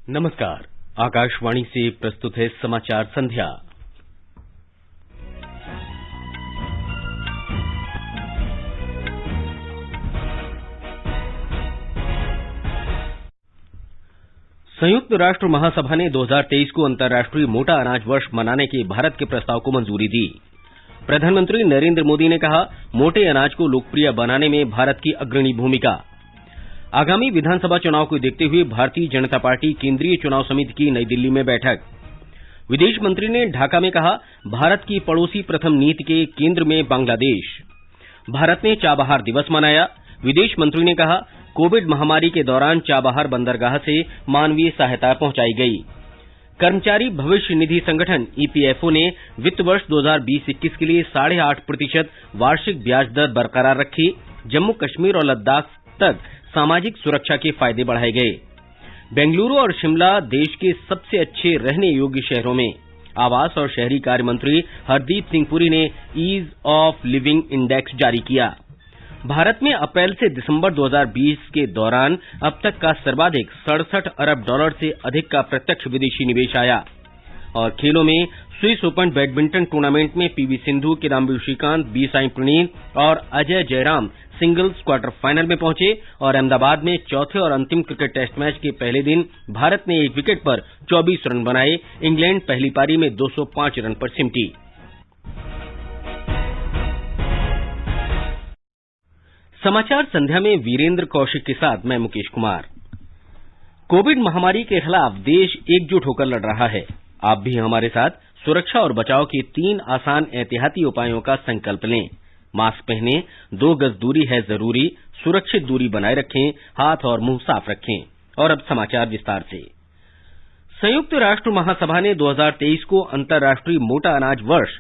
नमस्कार। आकाशवाणी से प्रस्तुत है समाचार संध्या। संयुक्त राष्ट्र महासभा ने 2023 को अंतर्राष्ट्रीय मोटा अनाज वर्ष मनाने के भारत के प्रस्ताव को मंजूरी दी। प्रधानमंत्री नरेंद्र मोदी ने कहा, मोटे अनाज को लोकप्रिय बनाने में भारत की अग्रणी भूमिका। आगामी विधानसभा चुनाव को देखते हुए भारतीय जनता पार्टी केंद्रीय चुनाव समिति की नई दिल्ली में बैठक। विदेश मंत्री ने ढाका में कहा, भारत की पड़ोसी प्रथम नीति के केंद्र में बांग्लादेश। भारत ने चाबहार दिवस मनाया। विदेश मंत्री ने कहा, कोविड महामारी के दौरान चाबहार बंदरगाह से मानवीय सहायता पहुंचाई गई। कर्मचारी भविष्य निधि संगठन ईपीएफओ ने वित्त वर्ष 2020-21 के लिए 8.5% वार्षिक ब्याज दर बरकरार रखी। जम्मू कश्मीर और लद्दाख तक सामाजिक सुरक्षा के फायदे बढ़ाए गए। बेंगलुरु और शिमला देश के सबसे अच्छे रहने योग्य शहरों में। आवास और शहरी कार्य मंत्री हरदीप सिंह पुरी ने ईज ऑफ लिविंग इंडेक्स जारी किया। भारत में अप्रैल से दिसंबर 2020 के दौरान अब तक का सर्वाधिक 67 अरब डॉलर से अधिक का प्रत्यक्ष विदेशी निवेश आया। और खेलों में स्विस ओपन बैडमिंटन टूर्नामेंट में पीवी सिंधु, किदाम्बी श्रीकांत, बी साई प्रणीत और Ajay Jairam singles quarter final में पहुंचे। और अहमदाबाद में चौथे और अंतिम क्रिकेट टेस्ट मैच के पहले दिन भारत ने एक विकेट पर 24 रन बनाए। इंग्लैंड पहली पारी में 205 रन पर सिमटी। समाचार संध्या में वीरेंद्र कौशिक के साथ मैं मुकेश कुमार। कोविड महामारी के खिलाफ देश एकजुट होकर लड़ रहा है। आप भी हमारे साथ सुरक्षा और बचाव के 3 आसान एहतियाती उपायों का संकल्प लें। मास्क पहनें, 2 गज दूरी है जरूरी, सुरक्षित दूरी बनाए रखें, हाथ और मुंह साफ रखें। और अब समाचार विस्तार से। संयुक्त राष्ट्र महासभा ने 2023 को अंतर्राष्ट्रीय मोटा अनाज वर्ष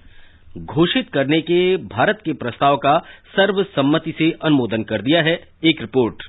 घोषित करने के भारत के प्रस्ताव का सर्वसम्मति से अनुमोदन कर दिया है। एक रिपोर्ट।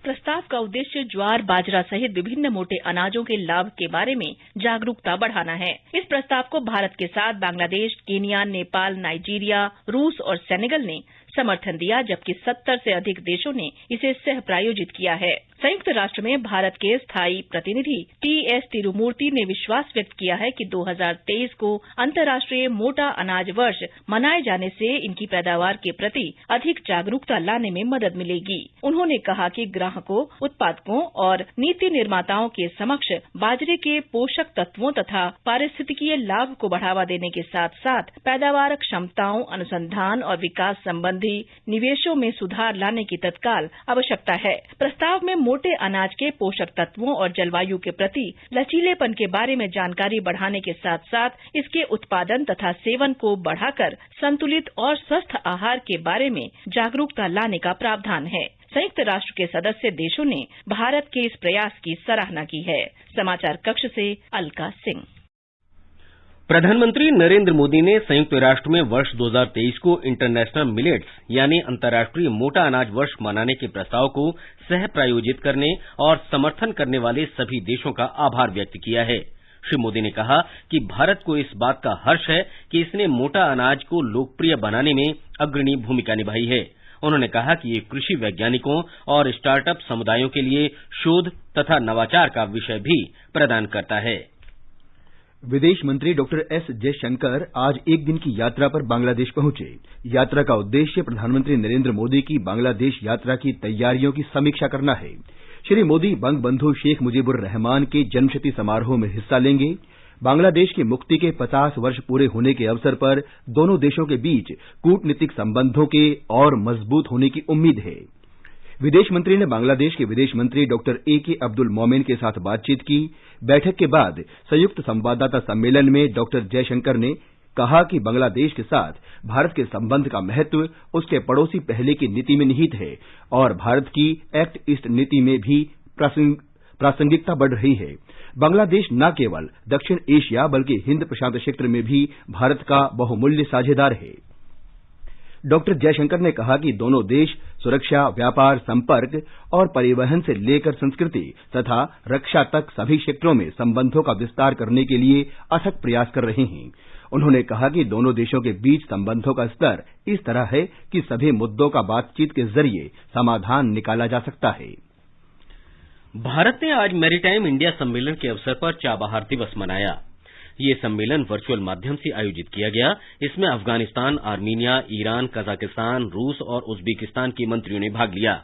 प्रस्ताव का उद्देश्य ज्वार, बाजरा सहित विभिन्न मोटे अनाजों के लाभ के बारे में जागरूकता बढ़ाना है। इस प्रस्ताव को भारत के साथ बांग्लादेश, केनिया, नेपाल, नाइजीरिया, रूस और सेनेगल ने समर्थन दिया, जबकि 70 से अधिक देशों ने इसे सह प्रायोजित किया है। संयुक्त राष्ट्र में भारत के स्थायी प्रतिनिधि टीएस तिरुमूर्ति ने विश्वास व्यक्त किया है कि 2023 को अंतर्राष्ट्रीय मोटा अनाज वर्ष मनाए जाने से इनकी पैदावार के प्रति अधिक जागरूकता लाने में मदद मिलेगी। उन्होंने कहा कि ग्राहकों, उत्पादकों और नीति निर्माताओं के समक्ष बाजरे के पोषक तत्वों तथा पारिस्थितिकीय लाभ को बढ़ावा देने के साथ साथ पैदावार क्षमताओं, अनुसंधान और विकास संबंधी निवेशों में सुधार लाने की तत्काल आवश्यकता है। प्रस्ताव में मोटे अनाज के पोषक तत्वों और जलवायु के प्रति लचीलेपन के बारे में जानकारी बढ़ाने के साथ साथ इसके उत्पादन तथा सेवन को बढ़ाकर संतुलित और स्वस्थ आहार के बारे में जागरूकता लाने का प्रावधान है। संयुक्त राष्ट्र के सदस्य देशों ने भारत के इस प्रयास की सराहना की है। समाचार कक्ष से अलका सिंह। प्रधानमंत्री नरेंद्र मोदी ने संयुक्त राष्ट्र में वर्ष 2023 को इंटरनेशनल मिलेट्स यानी अंतर्राष्ट्रीय मोटा अनाज वर्ष मनाने के प्रस्ताव को सह प्रायोजित करने और समर्थन करने वाले सभी देशों का आभार व्यक्त किया है। श्री मोदी ने कहा कि भारत को इस बात का हर्ष है कि इसने मोटा अनाज को लोकप्रिय बनाने में अग्रणी भूमिका निभाई है। उन्होंने कहा कि ये कृषि वैज्ञानिकों और स्टार्टअप समुदायों के लिए शोध तथा नवाचार का विषय भी प्रदान करता है। विदेश मंत्री डॉक्टर एस जयशंकर आज एक दिन की यात्रा पर बांग्लादेश पहुंचे। यात्रा का उद्देश्य प्रधानमंत्री नरेंद्र मोदी की बांग्लादेश यात्रा की तैयारियों की समीक्षा करना है। श्री मोदी बंगबंधु शेख मुजीबुर रहमान के जन्मशती समारोह में हिस्सा लेंगे। बांग्लादेश की मुक्ति के 50 वर्ष पूरे होने के अवसर पर दोनों देशों के बीच कूटनीतिक संबंधों के और मजबूत होने की उम्मीद है। विदेश मंत्री ने बांग्लादेश के विदेश मंत्री डॉक्टर ए.के. अब्दुल मोमेन के साथ बातचीत की। बैठक के बाद संयुक्त संवाददाता सम्मेलन में डॉक्टर जयशंकर ने कहा कि बांग्लादेश के साथ भारत के संबंध का महत्व उसके पड़ोसी पहले की नीति में निहित है और भारत की एक्ट ईस्ट नीति में भी प्रासंगिकता बढ़ रही है। बांग्लादेश न केवल दक्षिण एशिया बल्कि हिंद प्रशांत क्षेत्र में भी भारत का बहुमूल्य साझेदार है। डॉक्टर जयशंकर ने कहा कि दोनों देश सुरक्षा, व्यापार, संपर्क और परिवहन से लेकर संस्कृति तथा रक्षा तक सभी क्षेत्रों में संबंधों का विस्तार करने के लिए अथक प्रयास कर रहे हैं। उन्होंने कहा कि दोनों देशों के बीच संबंधों का स्तर इस तरह है कि सभी मुद्दों का बातचीत के जरिए समाधान निकाला जा सकता है। भारत ने आज मैरीटाइम इंडिया सम्मेलन के अवसर पर चाबहार दिवस मनाया। ये सम्मेलन वर्चुअल माध्यम से आयोजित किया गया। इसमें अफगानिस्तान, आर्मीनिया, ईरान, कजाकिस्तान, रूस और उज्बेकिस्तान के मंत्रियों ने भाग लिया।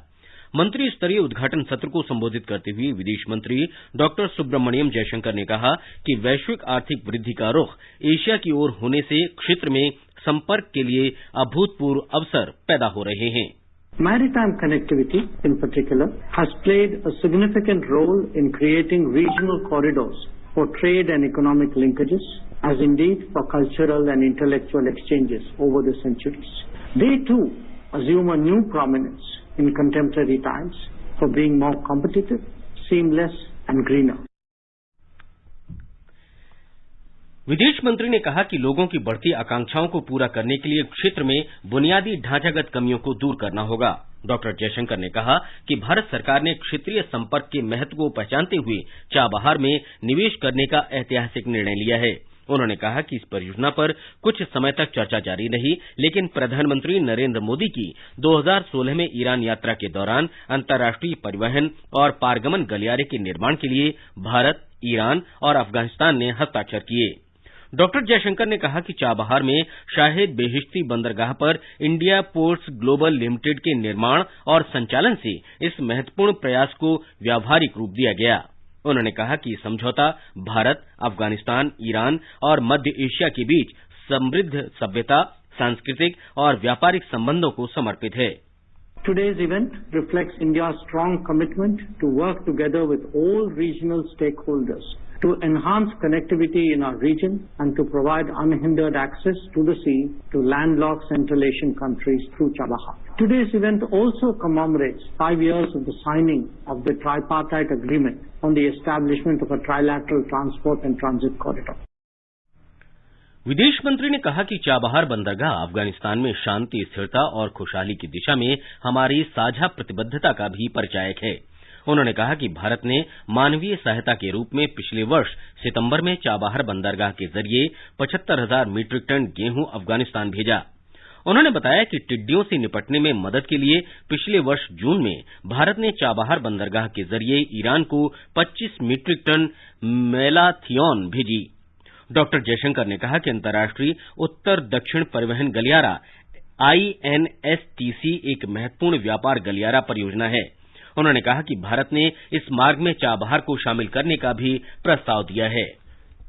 मंत्री स्तरीय उद्घाटन सत्र को संबोधित करते हुए विदेश मंत्री डॉक्टर सुब्रमण्यम जयशंकर ने कहा कि वैश्विक आर्थिक वृद्धि का रुख एशिया की ओर होने से क्षेत्र में संपर्क के लिए अभूतपूर्व अवसर पैदा हो रहे हैं। Maritime connectivity, in particular, has played a significant role in creating regional corridors for trade and economic linkages, as indeed for cultural and intellectual exchanges over the centuries. They too assume a new prominence in contemporary times for being more competitive, seamless and greener. विदेश मंत्री ने कहा कि लोगों की बढ़ती आकांक्षाओं को पूरा करने के लिए क्षेत्र में बुनियादी ढांचागत कमियों को दूर करना होगा। डॉक्टर जयशंकर ने कहा कि भारत सरकार ने क्षेत्रीय संपर्क के महत्व को पहचानते हुए चाबहार में निवेश करने का ऐतिहासिक निर्णय लिया है। उन्होंने कहा कि इस परियोजना पर कुछ समय तक चर्चा जारी रही, लेकिन प्रधानमंत्री नरेंद्र मोदी की 2016 में ईरान यात्रा के दौरान अंतर्राष्ट्रीय परिवहन और पारगमन गलियारे के निर्माण के लिए भारत, ईरान और अफगानिस्तान ने हस्ताक्षर किए। डॉक्टर जयशंकर ने कहा कि चाबहार में शाहिद बेहिश्ती बंदरगाह पर इंडिया पोर्ट्स ग्लोबल लिमिटेड के निर्माण और संचालन से इस महत्वपूर्ण प्रयास को व्यावहारिक रूप दिया गया। उन्होंने कहा कि समझौता भारत, अफगानिस्तान, ईरान और मध्य एशिया के बीच समृद्ध सभ्यता, सांस्कृतिक और व्यापारिक संबंधों को समर्पित है। Today's event reflects India's strong commitment to work together with all regional stakeholders to enhance connectivity in our region and to provide unhindered access to the sea to landlocked Central Asian countries through Chabahar. Today's event also commemorates 5 years of the signing of the tripartite agreement on the establishment of a trilateral transport and transit corridor. विदेश मंत्री ने कहा कि Chabahar बंदरगाह अफगानिस्तान में शांति, स्थिरता और खुशहाली की दिशा में हमारी साझा प्रतिबद्धता का भी परिचायक है। उन्होंने कहा कि भारत ने मानवीय सहायता के रूप में पिछले वर्ष सितंबर में चाबहार बंदरगाह के जरिए 75,000 मीट्रिक टन गेहूं अफगानिस्तान भेजा। उन्होंने बताया कि टिड्डियों से निपटने में मदद के लिए पिछले वर्ष जून में भारत ने चाबहार बंदरगाह के जरिए ईरान को 25 मीट्रिक टन मेलाथियोन भेजी। डॉक्टर जयशंकर ने कहा कि अंतर्राष्ट्रीय उत्तर दक्षिण परिवहन गलियारा INSTC एक महत्वपूर्ण व्यापार गलियारा परियोजना है। उन्होंने कहा कि भारत ने इस मार्ग में चाबहार को शामिल करने का भी प्रस्ताव दिया है।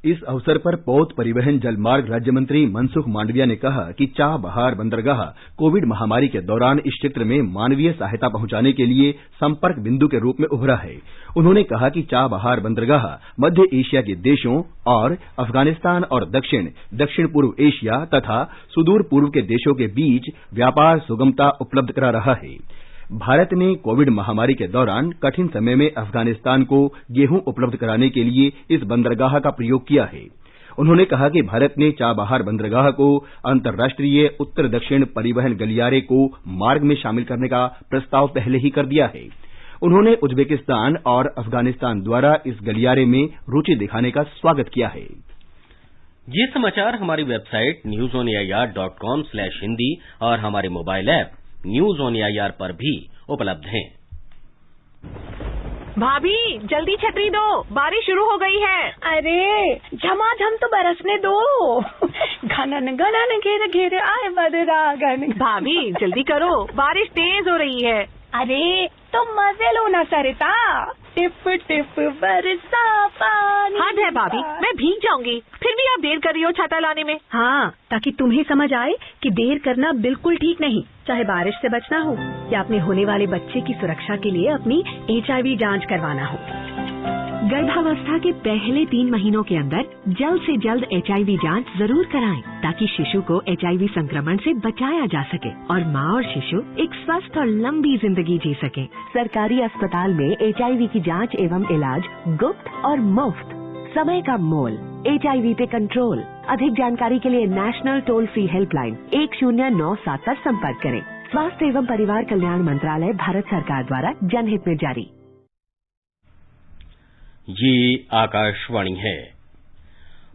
इस अवसर पर पौध परिवहन जलमार्ग राज्य मंत्री मनसुख मांडविया ने कहा कि चाबहार बंदरगाह कोविड महामारी के दौरान इस क्षेत्र में मानवीय सहायता पहुंचाने के लिए संपर्क बिंदु के रूप में उभरा है। उन्होंने कहा कि चाबहार बंदरगाह मध्य एशिया के देशों और अफगानिस्तान और दक्षिण पूर्व एशिया तथा सुदूर पूर्व के देशों के बीच व्यापार सुगमता उपलब्ध करा रहा है। भारत ने कोविड महामारी के दौरान कठिन समय में अफगानिस्तान को गेहूं उपलब्ध कराने के लिए इस बंदरगाह का प्रयोग किया है। उन्होंने कहा कि भारत ने चाबहार बंदरगाह को अंतर्राष्ट्रीय उत्तर दक्षिण परिवहन गलियारे को मार्ग में शामिल करने का प्रस्ताव पहले ही कर दिया है। उन्होंने उज्बेकिस्तान और अफगानिस्तान द्वारा इस गलियारे में रुचि दिखाने का स्वागत किया है। ये समाचार हमारी वेबसाइट newsonair.com/hindi और हमारे mobile app news on AIR पर भी उपलब्ध हैं। भाभी जल्दी छतरी दो, बारिश शुरू हो गई है। अरे झमाझम तो बरसने दो। घनन घनन घेरे घेरे आए बदरागन। भाभी जल्दी करो, बारिश तेज हो रही है। अरे तो मजे लो ना सरिता, टिप टिप बरसा पानी। हद है भाभी, मैं भीग जाऊंगी। फिर भी आप देर कर रही हो छाता लाने में। हाँ, ताकि तुम्हें समझ आए कि देर करना बिल्कुल ठीक नहीं, चाहे बारिश से बचना हो या अपने होने वाले बच्चे की सुरक्षा के लिए अपनी HIV जांच करवाना हो। गर्भावस्था के पहले 3 महीनों के अंदर जल्द से जल्द HIV जांच जरूर कराएं, ताकि शिशु को HIV संक्रमण से बचाया जा सके और माँ और शिशु एक स्वस्थ और लंबी जिंदगी जी सके। सरकारी अस्पताल में HIV की जांच एवं इलाज गुप्त और मुफ्त। समय का मोल, HIV पे कंट्रोल। अधिक जानकारी के लिए नेशनल टोल फ्री हेल्पलाइन 1097 पर संपर्क करें। स्वास्थ्य एवं परिवार कल्याण मंत्रालय, भारत सरकार द्वारा जनहित में जारी। ये आकाशवाणी है।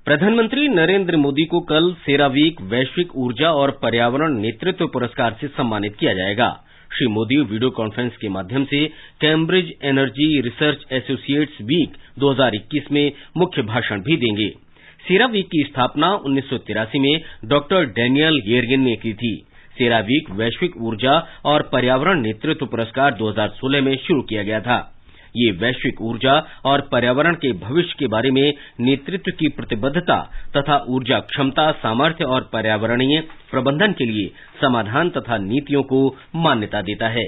प्रधानमंत्री नरेंद्र मोदी को कल सेरावीक वैश्विक ऊर्जा और पर्यावरण नेतृत्व पुरस्कार से सम्मानित किया जाएगा। श्री मोदी वीडियो कॉन्फ्रेंस के माध्यम से Cambridge Energy Research Associates week 2021 में मुख्य भाषण भी देंगे। सेरावीक की स्थापना 1983 में डॉक्टर डैनियल येरगिन ने की थी। सेरावीक वैश्विक ऊर्जा और पर्यावरण नेतृत्व पुरस्कार 2016 में शुरू किया गया था। ये वैश्विक ऊर्जा और पर्यावरण के भविष्य के बारे में नेतृत्व की प्रतिबद्धता तथा ऊर्जा क्षमता, सामर्थ्य और पर्यावरणीय प्रबंधन के लिए समाधान तथा नीतियों को मान्यता देता है।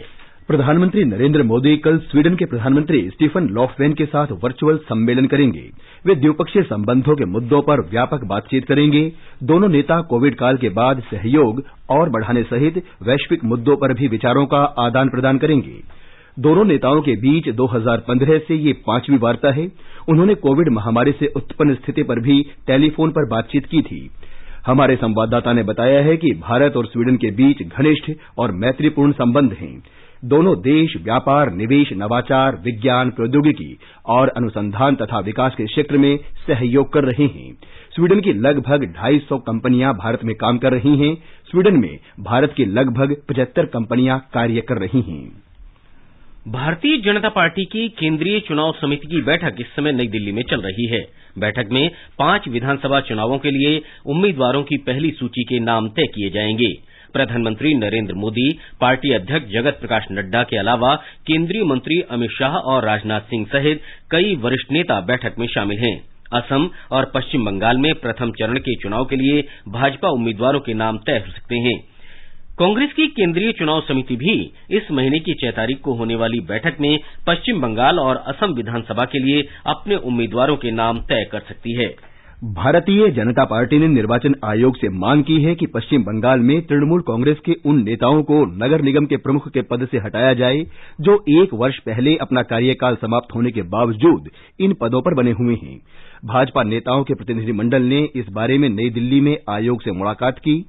प्रधानमंत्री नरेंद्र मोदी कल स्वीडन के प्रधानमंत्री स्टीफन लोफवेन के साथ वर्चुअल सम्मेलन करेंगे। वे द्विपक्षीय संबंधों के मुद्दों पर व्यापक बातचीत करेंगे। दोनों नेता कोविड काल के बाद सहयोग और बढ़ाने सहित वैश्विक मुद्दों पर भी विचारों का आदान प्रदान करेंगे। दोनों नेताओं के बीच 2015 से ये 5वीं वार्ता है। उन्होंने कोविड महामारी से उत्पन्न स्थिति पर भी टेलीफोन पर बातचीत की थी। हमारे संवाददाता ने बताया है कि भारत और स्वीडन के बीच घनिष्ठ और मैत्रीपूर्ण संबंध हैं। दोनों देश व्यापार, निवेश, नवाचार, विज्ञान, प्रौद्योगिकी और अनुसंधान तथा विकास के क्षेत्र में सहयोग कर रहे हैं। स्वीडन की लगभग 250 कंपनियां भारत में काम कर रही हैं। स्वीडन में भारत की लगभग 75 कंपनियां कार्य कर रही हैं। भारतीय जनता पार्टी की केंद्रीय चुनाव समिति की बैठक इस समय नई दिल्ली में चल रही है। बैठक में 5 विधानसभा चुनावों के लिए उम्मीदवारों की पहली सूची के नाम तय किए जाएंगे। प्रधानमंत्री नरेंद्र मोदी, पार्टी अध्यक्ष जगत प्रकाश नड्डा के अलावा केंद्रीय मंत्री अमित शाह और राजनाथ सिंह सहित कई वरिष्ठ नेता बैठक में शामिल हैं। असम और पश्चिम बंगाल में प्रथम चरण के चुनाव के लिए भाजपा उम्मीदवारों के नाम तय हो सकते हैं। कांग्रेस की केंद्रीय चुनाव समिति भी इस महीने की 6 तारीख को होने वाली बैठक में पश्चिम बंगाल और असम विधानसभा के लिए अपने उम्मीदवारों के नाम तय कर सकती है। भारतीय जनता पार्टी ने निर्वाचन आयोग से मांग की है कि पश्चिम बंगाल में तृणमूल कांग्रेस के उन नेताओं को नगर निगम के प्रमुख के पद से हटाया जाए जो 1 वर्ष पहले अपना कार्यकाल समाप्त होने के बावजूद इन पदों पर बने हुए हैं। भाजपा नेताओं के प्रतिनिधिमंडल ने इस बारे में नई दिल्ली में आयोग से मुलाकात की।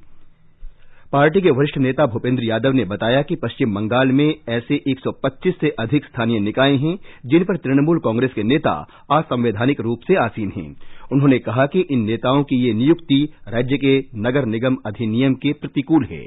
पार्टी के वरिष्ठ नेता भूपेंद्र यादव ने बताया कि पश्चिम बंगाल में ऐसे 125 से अधिक स्थानीय निकाय हैं जिन पर तृणमूल कांग्रेस के नेता असंवैधानिक रूप से आसीन हैं। उन्होंने कहा कि इन नेताओं की ये नियुक्ति राज्य के नगर निगम अधिनियम के प्रतिकूल है।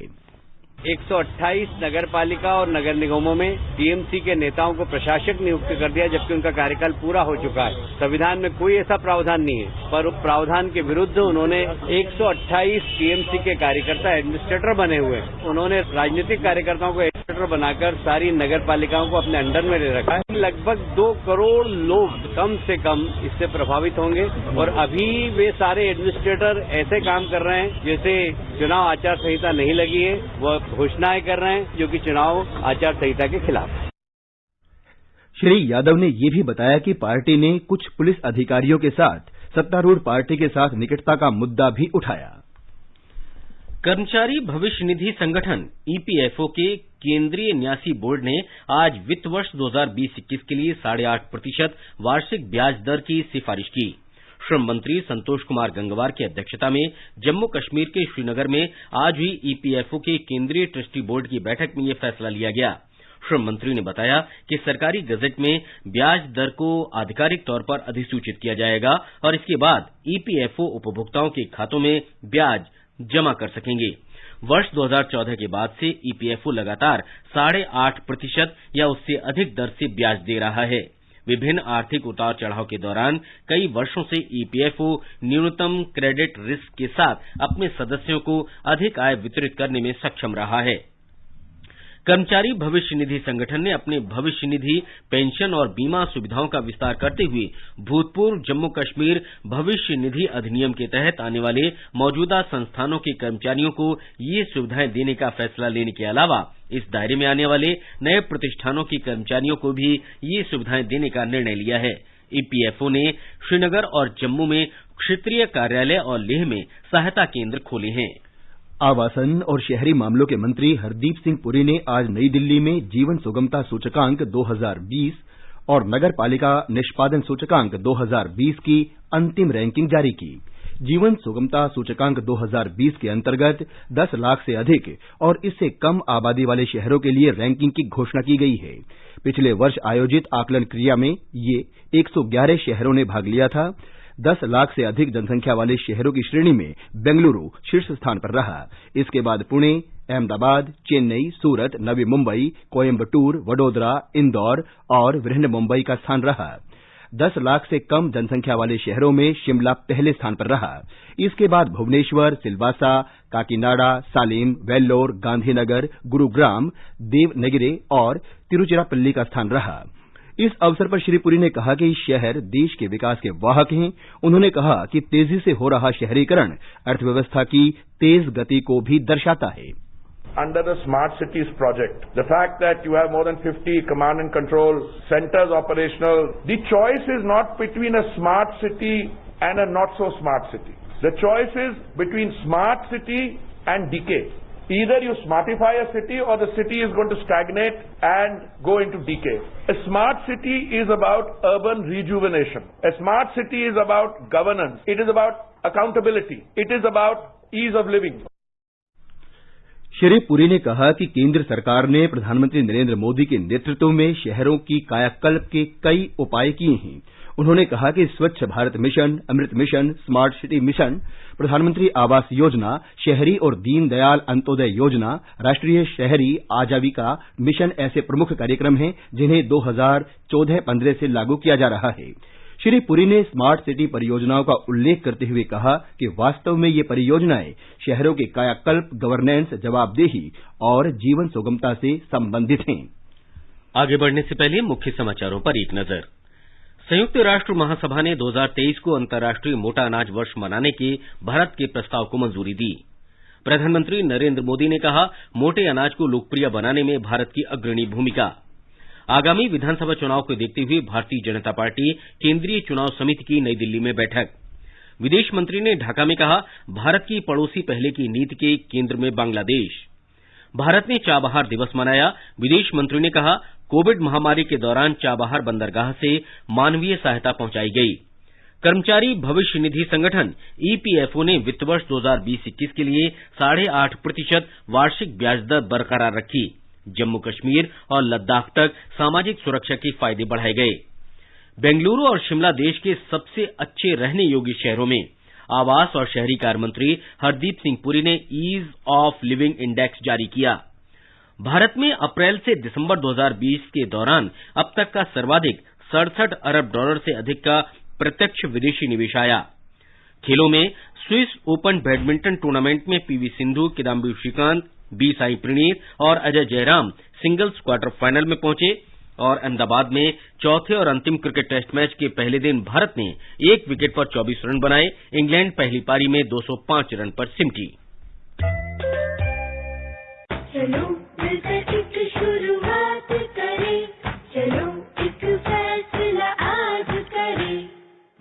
128 नगर पालिका और नगर निगमों में टीएमसी के नेताओं को प्रशासक नियुक्त कर दिया, जबकि उनका कार्यकाल पूरा हो चुका है। संविधान में कोई ऐसा प्रावधान नहीं है, पर उस प्रावधान के विरुद्ध उन्होंने 128 टीएमसी के कार्यकर्ता एडमिनिस्ट्रेटर बने हुए हैं। उन्होंने राजनीतिक कार्यकर्ताओं को एडमिनिस्ट्रेटर बनाकर सारी नगर पालिकाओं को अपने अंडर में ले रखा है। लगभग 2 करोड़ लोग कम से कम इससे प्रभावित होंगे और अभी वे सारे एडमिनिस्ट्रेटर ऐसे काम कर रहे हैं जैसे चुनाव आचार संहिता नहीं लगी है, वह घोषणाएं कर रहे हैं जो कि चुनाव आचार संहिता के खिलाफ है। श्री यादव ने ये भी बताया कि पार्टी ने कुछ पुलिस अधिकारियों के साथ सत्तारूढ़ पार्टी के साथ निकटता का मुद्दा भी उठाया। कर्मचारी भविष्य निधि संगठन ईपीएफओ के केंद्रीय न्यासी बोर्ड ने आज वित्त वर्ष 2020-21 के लिए 8.5% वार्षिक ब्याज दर की सिफारिश की। श्रम मंत्री संतोष कुमार गंगवार की अध्यक्षता में जम्मू कश्मीर के श्रीनगर में आज हुई ईपीएफओ के केंद्रीय ट्रस्टी बोर्ड की बैठक में यह फैसला लिया गया। श्रम मंत्री ने बताया कि सरकारी गजट में ब्याज दर को आधिकारिक तौर पर अधिसूचित किया जाएगा और इसके बाद ईपीएफओ उपभोक्ताओं के खातों में ब्याज जमा कर सकेंगे। वर्ष 2014 के बाद से ईपीएफओ लगातार 8.5% या उससे अधिक दर से ब्याज दे रहा है। विभिन्न आर्थिक उतार चढ़ाव के दौरान कई वर्षों से ईपीएफओ न्यूनतम क्रेडिट रिस्क के साथ अपने सदस्यों को अधिक आय वितरित करने में सक्षम रहा है। कर्मचारी भविष्य निधि संगठन ने अपने भविष्य निधि, पेंशन और बीमा सुविधाओं का विस्तार करते हुए भूतपूर्व जम्मू कश्मीर भविष्य निधि अधिनियम के तहत आने वाले मौजूदा संस्थानों के कर्मचारियों को ये सुविधाएं देने का फैसला लेने के अलावा इस दायरे में आने वाले नए प्रतिष्ठानों के कर्मचारियों को भी ये सुविधाएं देने का निर्णय लिया है। ईपीएफओ ने श्रीनगर और जम्मू में क्षेत्रीय कार्यालय और लेह में सहायता केंद्र खोले हैं। आवासन और शहरी मामलों के मंत्री हरदीप सिंह पुरी ने आज नई दिल्ली में जीवन सुगमता सूचकांक 2020 और नगर पालिका निष्पादन सूचकांक 2020 की अंतिम रैंकिंग जारी की। जीवन सुगमता सूचकांक 2020 के अंतर्गत 10 लाख से अधिक और इससे कम आबादी वाले शहरों के लिए रैंकिंग की घोषणा की गई है। पिछले वर्ष आयोजित आकलन क्रिया में ये 111 शहरों ने भाग लिया था। 10 लाख से अधिक जनसंख्या वाले शहरों की श्रेणी में बेंगलुरु शीर्ष स्थान पर रहा। इसके बाद पुणे, अहमदाबाद, चेन्नई, सूरत, नवी मुंबई, कोयम्बटूर, वडोदरा, इंदौर और बृहन मुंबई का स्थान रहा। 10 लाख से कम जनसंख्या वाले शहरों में शिमला पहले स्थान पर रहा। इसके बाद भुवनेश्वर, सिलवासा, काकीनाडा, सालेम, वेल्लोर, गांधीनगर, गुरुग्राम, देवनगिरे और तिरुचिरापल्ली का स्थान रहा। इस अवसर पर श्री पुरी ने कहा कि शहर देश के विकास के वाहक हैं। उन्होंने कहा कि तेजी से हो रहा शहरीकरण अर्थव्यवस्था की तेज गति को भी दर्शाता है। Under the Smart Cities project, the fact that you have more than 50 command and control centers operational, the choice is not between a smart city and a not so smart city. The choice is between smart city and decay. Either you smartify a city or the city is going to stagnate and go into decay. A smart city is about urban rejuvenation. A smart city is about governance. It is about accountability. It is about ease of living. Shri Puri ने कहा कि केंद्र सरकार ने प्रधानमंत्री नरेंद्र मोदी के नेतृत्व में शहरों की कायाकल्प के कई उपाय किए हैं। उन्होंने कहा कि स्वच्छ भारत मिशन, अमृत मिशन, स्मार्ट सिटी मिशन, प्रधानमंत्री आवास योजना, शहरी और दीनदयाल अंत्योदय योजना, राष्ट्रीय शहरी आजीविका मिशन ऐसे प्रमुख कार्यक्रम हैं जिन्हें 2014-15 से लागू किया जा रहा है। श्री पुरी ने स्मार्ट सिटी परियोजनाओं का उल्लेख करते हुए कहा कि वास्तव में ये परियोजनाएं शहरों के कायाकल्प, गवर्नेंस, जवाबदेही और जीवन सुगमता से संबंधित हैं। आगे बढ़ने से पहले मुख्य समाचारों पर एक नजर। संयुक्त राष्ट्र महासभा ने 2023 को अंतर्राष्ट्रीय मोटा अनाज वर्ष मनाने के भारत के प्रस्ताव को मंजूरी दी। प्रधानमंत्री नरेंद्र मोदी ने कहा, मोटे अनाज को लोकप्रिय बनाने में भारत की अग्रणी भूमिका। आगामी विधानसभा चुनाव को देखते हुए भारतीय जनता पार्टी केंद्रीय चुनाव समिति की नई दिल्ली में बैठक। विदेश मंत्री ने ढाका में कहा, भारत की पड़ोसी पहले की नीति के केंद्र में बांग्लादेश। भारत ने चाबहार दिवस मनाया। विदेश मंत्री ने कहा, कोविड महामारी के दौरान चाबहार बंदरगाह से मानवीय सहायता पहुंचाई गई। कर्मचारी भविष्य निधि संगठन ईपीएफओ ने वित्त वर्ष 2020-21 के लिए 8.5% वार्षिक ब्याज दर बरकरार रखी। जम्मू कश्मीर और लद्दाख तक सामाजिक सुरक्षा के फायदे बढ़ाए गए। बेंगलुरु और शिमला देश के सबसे अच्छे रहने योग्य शहरों में। आवास और शहरी कार्य मंत्री हरदीप सिंह पुरी ने ईज ऑफ लिविंग इंडेक्स जारी किया। भारत में अप्रैल से दिसंबर 2020 के दौरान अब तक का सर्वाधिक $67 अरब से अधिक का प्रत्यक्ष विदेशी निवेश आया। खेलों में स्विस ओपन बैडमिंटन टूर्नामेंट में पीवी सिंधु, किदाम्बी श्रीकांत, बी साई प्रणीत और Ajay Jairam singles quarter final में पहुंचे। और अहमदाबाद में चौथे और अंतिम क्रिकेट टेस्ट मैच के पहले दिन भारत ने 1 विकेट पर 24 रन बनाए। इंग्लैंड पहली पारी में 205 रन पर सिमटी। चलो मिलकर एक शुरुआत करें, चलो एक फैसला आज करें,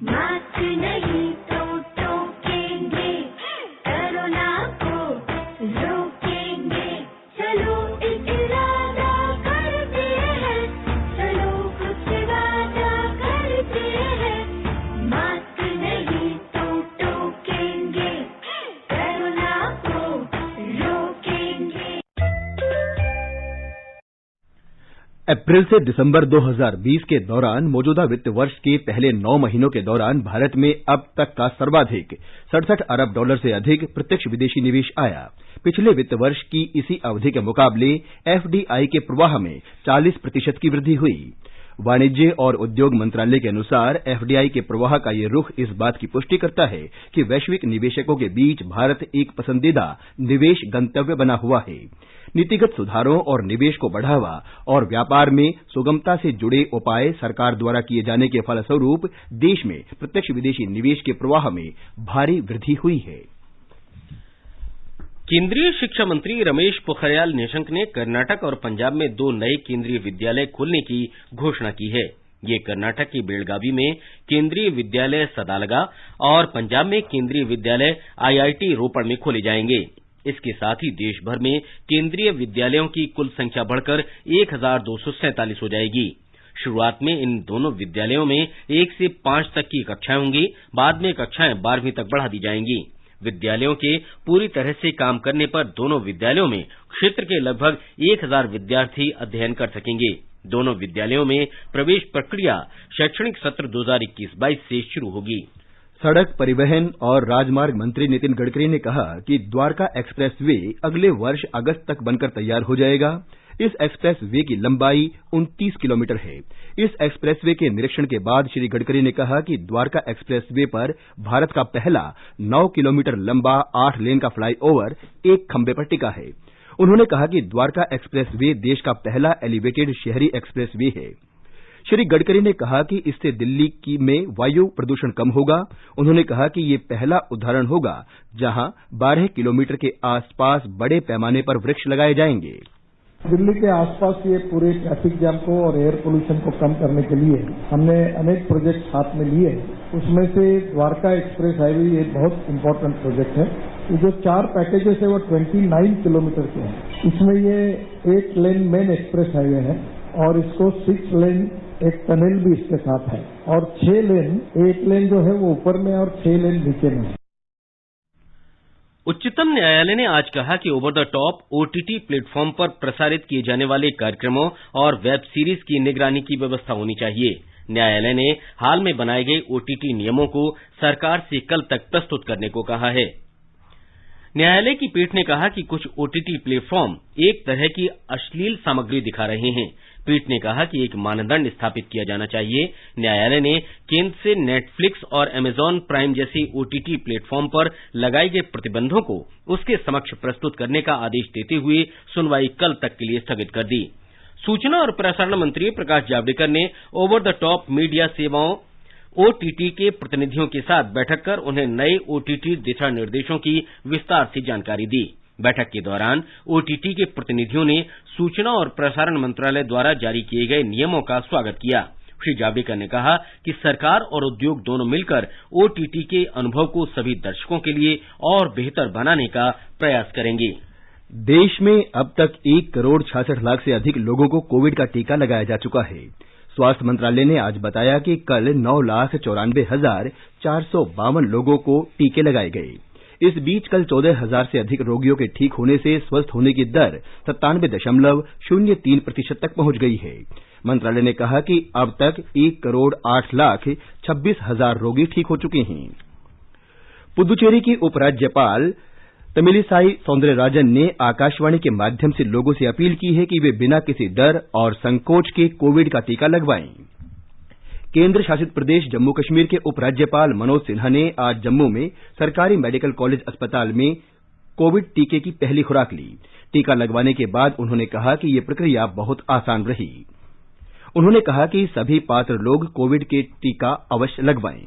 मास्क नहीं तो टोकेंगे, कोरोना को रोकेंगे, चलो एक इरादा करते हैं, चलो कुछ वादा करते हैं, मास्क नहीं तो टोकेंगे, कोरोना को रोकेंगे। अप्रैल से दिसंबर 2020 के दौरान मौजूदा वित्त वर्ष के पहले 9 महीनों के दौरान भारत में अब तक का सर्वाधिक $67 अरब से अधिक प्रत्यक्ष विदेशी निवेश आया। पिछले वित्त वर्ष की इसी अवधि के मुकाबले एफडीआई के प्रवाह में 40% की वृद्धि हुई। वाणिज्य और उद्योग मंत्रालय के अनुसार एफडीआई के प्रवाह का ये रुख इस बात की पुष्टि करता है कि वैश्विक निवेशकों के बीच भारत एक पसंदीदा निवेश गंतव्य बना हुआ है। नीतिगत सुधारों और निवेश को बढ़ावा और व्यापार में सुगमता से जुड़े उपाय सरकार द्वारा किए जाने के फलस्वरूप देश में प्रत्यक्ष विदेशी निवेश के प्रवाह में भारी वृद्धि हुई है। केंद्रीय शिक्षा मंत्री रमेश पोखरियाल निशंक ने कर्नाटक और पंजाब में 2 नए केंद्रीय विद्यालय खोलने की घोषणा की है। ये कर्नाटक के बेलगावी में केंद्रीय विद्यालय सदालगा और पंजाब में केंद्रीय विद्यालय आईआईटी रोपड़ में खोले जाएंगे। इसके साथ ही देश भर में केंद्रीय विद्यालयों की कुल संख्या बढ़कर 1247 हो जाएगी। शुरुआत में इन दोनों विद्यालयों में 1 से 5 तक की कक्षाएं होंगी। बाद में कक्षाएं 12वीं तक बढ़ा दी जाएंगी। विद्यालयों के पूरी तरह से काम करने पर दोनों विद्यालयों में क्षेत्र के लगभग 1000 विद्यार्थी अध्ययन कर सकेंगे। दोनों विद्यालयों में प्रवेश प्रक्रिया शैक्षणिक सत्र 2021-22 से शुरू होगी। सड़क परिवहन और राजमार्ग मंत्री नितिन गडकरी ने कहा कि द्वारका एक्सप्रेस वे अगले वर्ष अगस्त तक बनकर तैयार हो जाएगा। इस एक्सप्रेस वे की लंबाई 29 किलोमीटर है। इस एक्सप्रेस वे के निरीक्षण के बाद श्री गडकरी ने कहा कि द्वारका एक्सप्रेस वे पर भारत का पहला 9 किलोमीटर लंबा 8 लेन का फ्लाईओवर एक खंभे पर टिका है। उन्होंने कहा कि द्वारका एक्सप्रेस वे देश का पहला एलिवेटेड शहरी एक्सप्रेस वे है। श्री गडकरी ने कहा कि इससे दिल्ली में वायु प्रदूषण कम होगा। उन्होंने कहा कि ये पहला उदाहरण होगा जहां 12 किलोमीटर के आसपास बड़े पैमाने पर वृक्ष लगाए जाएंगे। दिल्ली के आसपास ये पूरे ट्रैफिक जैम को और एयर पोल्यूशन को कम करने के लिए हमने अनेक प्रोजेक्ट हाथ में लिए। उसमें से द्वारका एक्सप्रेस हाईवे ये बहुत इंपॉर्टेंट प्रोजेक्ट है। ये जो 4 पैकेजेस है वो 29 किलोमीटर के हैं। इसमें ये 8 लेन मेन एक्सप्रेस हाईवे है और इसको 6 लेन एक टनल भी इसके साथ है और 6 लेन, 8 लेन जो है वो ऊपर में और 6 लेन नीचे में है। उच्चतम न्यायालय ने आज कहा कि over the top OTT platform पर प्रसारित किए जाने वाले कार्यक्रमों और वेब सीरीज की निगरानी की व्यवस्था होनी चाहिए। न्यायालय ने हाल में बनाए गए ओटीटी नियमों को सरकार से कल तक प्रस्तुत करने को कहा है। न्यायालय की पीठ ने कहा कि कुछ ओटीटी प्लेटफॉर्म एक तरह की अश्लील सामग्री दिखा रहे हैं। पीठ ने कहा कि एक मानदंड स्थापित किया जाना चाहिए। न्यायालय ने केंद्र से नेटफ्लिक्स और अमेजॉन प्राइम जैसे ओटीटी प्लेटफॉर्म पर लगाए गए प्रतिबंधों को उसके समक्ष प्रस्तुत करने का आदेश देते हुए सुनवाई कल तक के लिए स्थगित कर दी। सूचना और प्रसारण मंत्री प्रकाश जावड़ेकर ने ओवर द टॉप मीडिया सेवाओं ओटीटी के प्रतिनिधियों के साथ बैठक कर उन्हें नए ओटीटी दिशा निर्देशों की विस्तार से जानकारी दी। बैठक के दौरान ओटीटी के प्रतिनिधियों ने सूचना और प्रसारण मंत्रालय द्वारा जारी किए गए नियमों का स्वागत किया। श्री जावड़ेकर ने कहा कि सरकार और उद्योग दोनों मिलकर ओटीटी के अनुभव को सभी दर्शकों के लिए और बेहतर बनाने का प्रयास करेंगे। देश में अब तक 1 करोड़ 66 लाख से अधिक लोगों को कोविड का टीका लगाया जा चुका है। स्वास्थ्य मंत्रालय ने आज बताया कि कल 9,94,452 लोगों को टीके लगाए गए। इस बीच कल 14,000 से अधिक रोगियों के ठीक होने से स्वस्थ होने की दर 97.03% तक पहुंच गई है। मंत्रालय ने कहा कि अब तक 1 करोड़ 8 लाख 26 हजार रोगी ठीक हो चुके हैं। पुदुचेरी की उपराज्यपाल तमिलिसाई सौंदरराजन ने आकाशवाणी के माध्यम से लोगों से अपील की है कि वे बिना किसी डर और संकोच के कोविड का टीका लगवाएं। केंद्र शासित प्रदेश जम्मू कश्मीर के उपराज्यपाल मनोज सिन्हा ने आज जम्मू में सरकारी मेडिकल कॉलेज अस्पताल में कोविड टीके की पहली खुराक ली। टीका लगवाने के बाद उन्होंने कहा कि ये प्रक्रिया बहुत आसान रही। उन्होंने कहा कि सभी पात्र लोग कोविड के टीका अवश्य लगवाएं।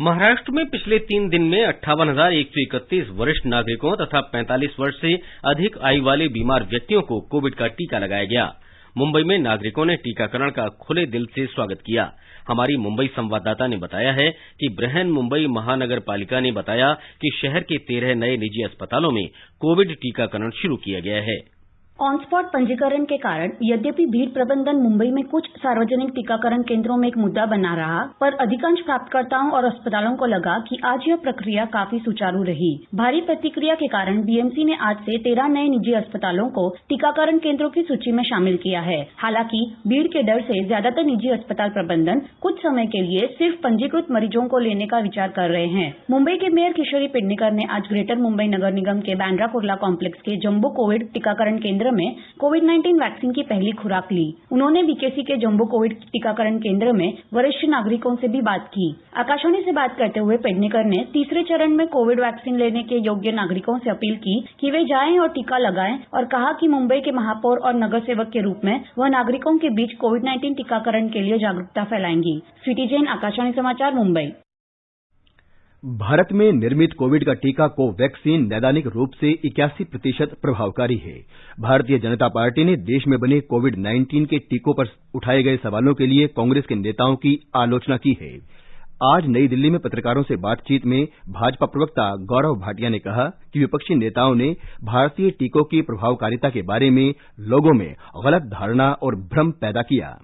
महाराष्ट्र में पिछले 3 दिन में 58,131 वरिष्ठ नागरिकों तथा 45 वर्ष से अधिक आयु वाले बीमार व्यक्तियों को कोविड का टीका लगाया गया। मुंबई में नागरिकों ने टीकाकरण का खुले दिल से स्वागत किया। हमारी मुंबई संवाददाता ने बताया है कि बृहन मुंबई महानगर पालिका ने बताया कि शहर के 13 नए निजी अस्पतालों में कोविड टीकाकरण शुरू किया गया है। ऑन स्पॉट पंजीकरण के कारण यद्यपि भीड़ प्रबंधन मुंबई में कुछ सार्वजनिक टीकाकरण केंद्रों में एक मुद्दा बना रहा, पर अधिकांश प्राप्तकर्ताओं और अस्पतालों को लगा कि आज यह प्रक्रिया काफी सुचारू रही। भारी प्रतिक्रिया के कारण बीएमसी ने आज से 13 नए निजी अस्पतालों को टीकाकरण केंद्रों की सूची में शामिल किया है। हालांकि भीड़ के डर से ज्यादातर निजी अस्पताल प्रबंधन कुछ समय के लिए सिर्फ पंजीकृत मरीजों को लेने का विचार कर रहे हैं। मुंबई के मेयर किशोरी पेडनेकर ने आज ग्रेटर मुंबई नगर निगम के बांद्रा कुर्ला कॉम्प्लेक्स के जम्बो कोविड टीकाकरण केंद्र में कोविड-19 वैक्सीन की पहली खुराक ली। उन्होंने बीकेसी के जम्बो कोविड टीकाकरण केंद्र में वरिष्ठ नागरिकों से भी बात की। आकाशवाणी से बात करते हुए पेडनेकर ने तीसरे चरण में कोविड वैक्सीन लेने के योग्य नागरिकों से अपील की कि वे जाएं और टीका लगाएं और कहा कि मुंबई के महापौर और नगर सेवक के रूप में वह नागरिकों के बीच कोविड-19 टीकाकरण के लिए जागरूकता फैलाएंगी। स्वीटी जैन, आकाशवाणी समाचार, मुंबई। भारत में निर्मित कोविड का टीका कोवैक्सीन नैदानिक रूप से 81% प्रभावकारी है। भारतीय जनता पार्टी ने देश में बने कोविड-19 के टीकों पर उठाए गए सवालों के लिए कांग्रेस के नेताओं की आलोचना की है। आज नई दिल्ली में पत्रकारों से बातचीत में भाजपा प्रवक्ता गौरव भाटिया ने कहा कि विपक्षी नेताओं ने भारतीय टीकों की प्रभावकारिता के बारे में लोगों में गलत धारणा और भ्रम पैदा किया।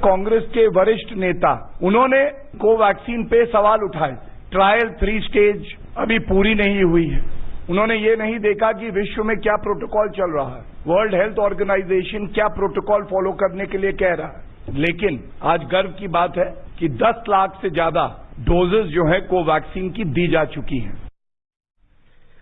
कांग्रेस के वरिष्ठ नेता उन्होंने कोवैक्सीन पे सवाल उठाए। ट्रायल 3 स्टेज अभी पूरी नहीं हुई है। उन्होंने ये नहीं देखा कि विश्व में क्या प्रोटोकॉल चल रहा है, वर्ल्ड हेल्थ ऑर्गेनाइजेशन क्या प्रोटोकॉल फॉलो करने के लिए कह रहा है। लेकिन आज गर्व की बात है कि 10 लाख से ज्यादा डोजेज जो है कोवैक्सीन की दी जा चुकी हैं।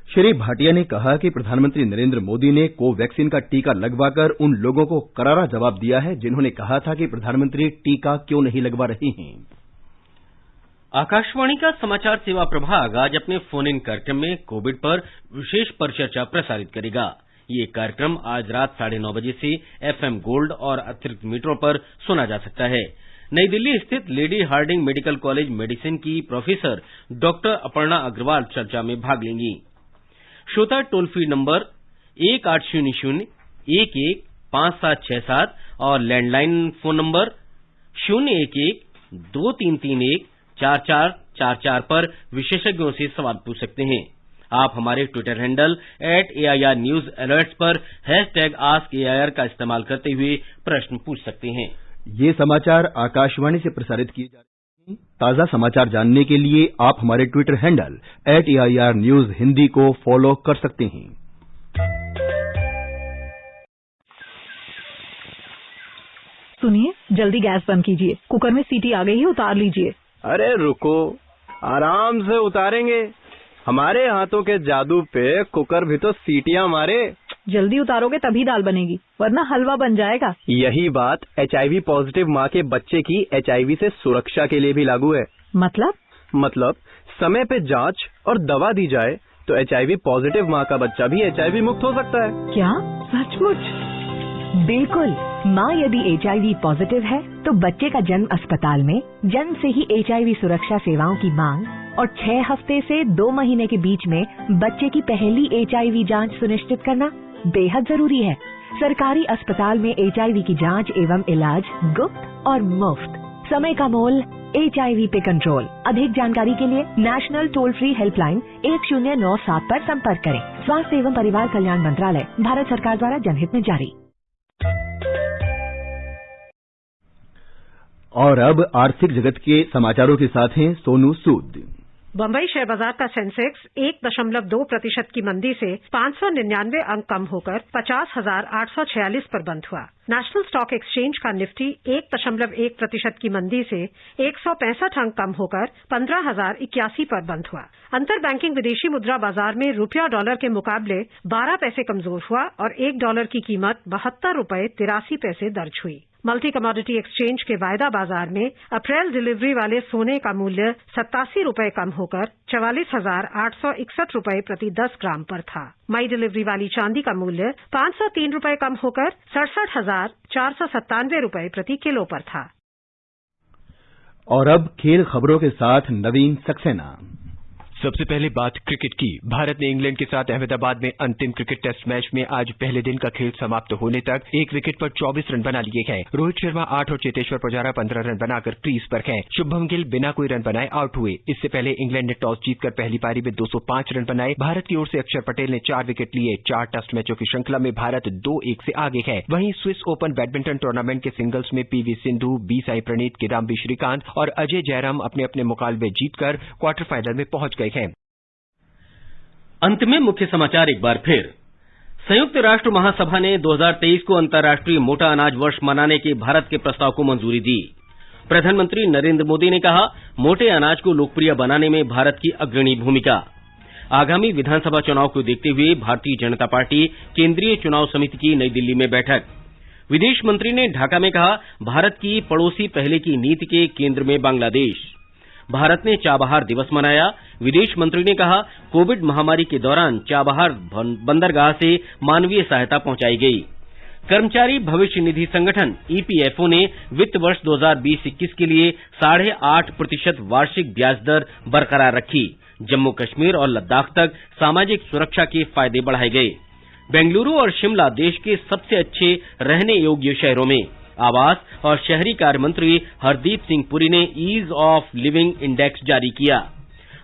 श्री भाटिया ने कहा कि प्रधानमंत्री नरेंद्र मोदी ने कोवैक्सीन का टीका लगवाकर उन लोगों को करारा जवाब दिया है जिन्होंने कहा था कि प्रधानमंत्री टीका क्यों नहीं लगवा रहे हैं। आकाशवाणी का समाचार सेवा प्रभाग आज अपने फोन इन कार्यक्रम में कोविड पर विशेष परिचर्चा प्रसारित करेगा। ये कार्यक्रम आज रात 9:30 बजे से FM गोल्ड और अतिरिक्त मीटरों पर सुना जा सकता है। नई दिल्ली स्थित Lady Hardinge Medical College medicine की प्रोफेसर डॉक्टर अपर्णा अग्रवाल चर्चा में भाग लेंगी। श्रोता टोल फ्री नंबर 1800-11-5767 और लैंडलाइन फोन नंबर 011-2331-4444 पर विशेषज्ञों से सवाल पूछ सकते हैं। आप हमारे Twitter handle @AIR News Alerts पर #AskAIR का इस्तेमाल करते हुए प्रश्न पूछ सकते हैं। ये समाचार आकाशवाणी से प्रसारित किए जा रहे हैं। ताजा समाचार जानने के लिए आप हमारे Twitter handle @AIR News Hindi को फॉलो कर सकते हैं। सुनिए, जल्दी गैस बंद कीजिए। कुकर में सीटी आ गई है, उतार लीजिए। अरे रुको, आराम से उतारेंगे। हमारे हाथों के जादू पे कुकर भी तो सीटियां मारे। जल्दी उतारोगे तभी दाल बनेगी, वरना हलवा बन जाएगा। यही बात HIV पॉजिटिव माँ के बच्चे की HIV से सुरक्षा के लिए भी लागू है। मतलब समय पे जांच और दवा दी जाए तो HIV पॉजिटिव माँ का बच्चा भी HIV मुक्त हो सकता है। क्या सचमुच? बिल्कुल। माँ यदि HIV पॉजिटिव है तो बच्चे का जन्म अस्पताल में, जन्म से ही HIV सुरक्षा सेवाओं की मांग और 6 हफ्ते से 2 महीने के बीच में बच्चे की पहली HIV जांच सुनिश्चित करना बेहद जरूरी है। सरकारी अस्पताल में HIV की जांच एवं इलाज गुप्त और मुफ्त। समय का मोल HIV पे कंट्रोल। अधिक जानकारी के लिए नेशनल टोल फ्री हेल्पलाइन 1097 पर संपर्क करें। स्वास्थ्य एवं परिवार कल्याण मंत्रालय, भारत सरकार द्वारा जनहित में जारी। और अब आर्थिक जगत के समाचारों के साथ हैं सोनू सूद। बम्बई शेयर बाजार का सेंसेक्स 1.2% की मंदी से 599 अंक कम होकर 50,846 पर बंद हुआ। नेशनल स्टॉक एक्सचेंज का निफ्टी 1.1% की मंदी से 165 अंक कम होकर 15,081 पर बंद हुआ। अंतर बैंकिंग विदेशी मुद्रा बाजार में रुपया डॉलर के मुकाबले 12 पैसे कमजोर हुआ और $1 की कीमत 72 रुपए 83 पैसे दर्ज हुई। मल्टी कमोडिटी एक्सचेंज के वायदा बाजार में अप्रैल डिलीवरी वाले सोने का मूल्य 87 रुपए कम होकर 44,861 रुपए प्रति 10 ग्राम पर था। मई डिलीवरी वाली चांदी का मूल्य 503 रुपए कम होकर 67,497 रुपए प्रति किलो पर था। और अब खेल खबरों के साथ नवीन सक्सेना। सबसे पहले बात क्रिकेट की। भारत ने इंग्लैंड के साथ अहमदाबाद में अंतिम क्रिकेट टेस्ट मैच में आज पहले दिन का खेल समाप्त होने तक 1 विकेट पर 24 रन बना लिए हैं। रोहित शर्मा 8 और चेतेश्वर पुजारा 15 रन बनाकर क्रीज पर हैं। शुभम गिल बिना कोई रन बनाए आउट हुए। इससे पहले इंग्लैंड ने टॉस जीतकर पहली पारी में 205 रन बनाए। भारत की ओर से अक्षर पटेल ने 4 विकेट लिए। 4 टेस्ट मैचों की श्रृंखला में भारत 2-1 से आगे है। वहीं स्विस ओपन बैडमिंटन टूर्नामेंट के सिंगल्स में PV सिंधु, B साई प्रणीत, किदाम्बी श्रीकांत और अजय जयराम अपने अपने मुकाबले जीतकर क्वार्टर फाइनल में पहुंच गए हैं। अंत में मुख्य समाचार एक बार फिर। संयुक्त राष्ट्र महासभा ने 2023 को अंतर्राष्ट्रीय मोटा अनाज वर्ष मनाने के भारत के प्रस्ताव को मंजूरी दी। प्रधानमंत्री नरेंद्र मोदी ने कहा, मोटे अनाज को लोकप्रिय बनाने में भारत की अग्रणी भूमिका। आगामी विधानसभा चुनाव को देखते हुए भारतीय जनता पार्टी केंद्रीय चुनाव समिति की नई दिल्ली में बैठक। विदेश मंत्री ने ढाका में कहा, भारत की पड़ोसी पहले की नीति के केंद्र में बांग्लादेश। भारत ने चाबहार दिवस मनाया। विदेश मंत्री ने कहा, कोविड महामारी के दौरान चाबहार बंदरगाह से मानवीय सहायता पहुंचाई गई। कर्मचारी भविष्य निधि संगठन EPFO ने वित्त वर्ष 2020-21 के लिए 8.5% वार्षिक ब्याज दर बरकरार रखी। जम्मू कश्मीर और लद्दाख तक सामाजिक सुरक्षा के फायदे बढ़ाए गए। बेंगलुरु और शिमला देश के सबसे अच्छे रहने योग्य शहरों में। आवास और शहरी कार्य मंत्री हरदीप सिंह पुरी ने ईज ऑफ लिविंग इंडेक्स जारी किया।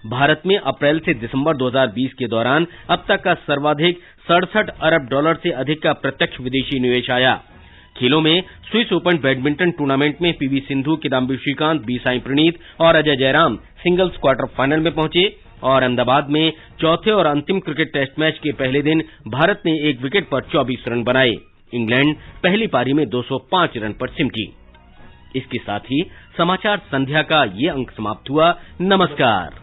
भारत में अप्रैल से दिसंबर 2020 के दौरान अब तक का सर्वाधिक $67 अरब से अधिक का प्रत्यक्ष विदेशी निवेश आया। खेलों में स्विस ओपन बैडमिंटन टूर्नामेंट में PV सिंधु, किदाम्बी श्रीकांत, B साई प्रणीत और Ajay Jairam singles quarter final में पहुंचे और अहमदाबाद में चौथे और अंतिम क्रिकेट टेस्ट मैच के पहले दिन भारत ने 1 विकेट पर 24 रन बनाए। इंग्लैंड पहली पारी में 205 रन पर सिमटी। इसके साथ ही समाचार संध्या का ये अंक समाप्त हुआ। नमस्कार।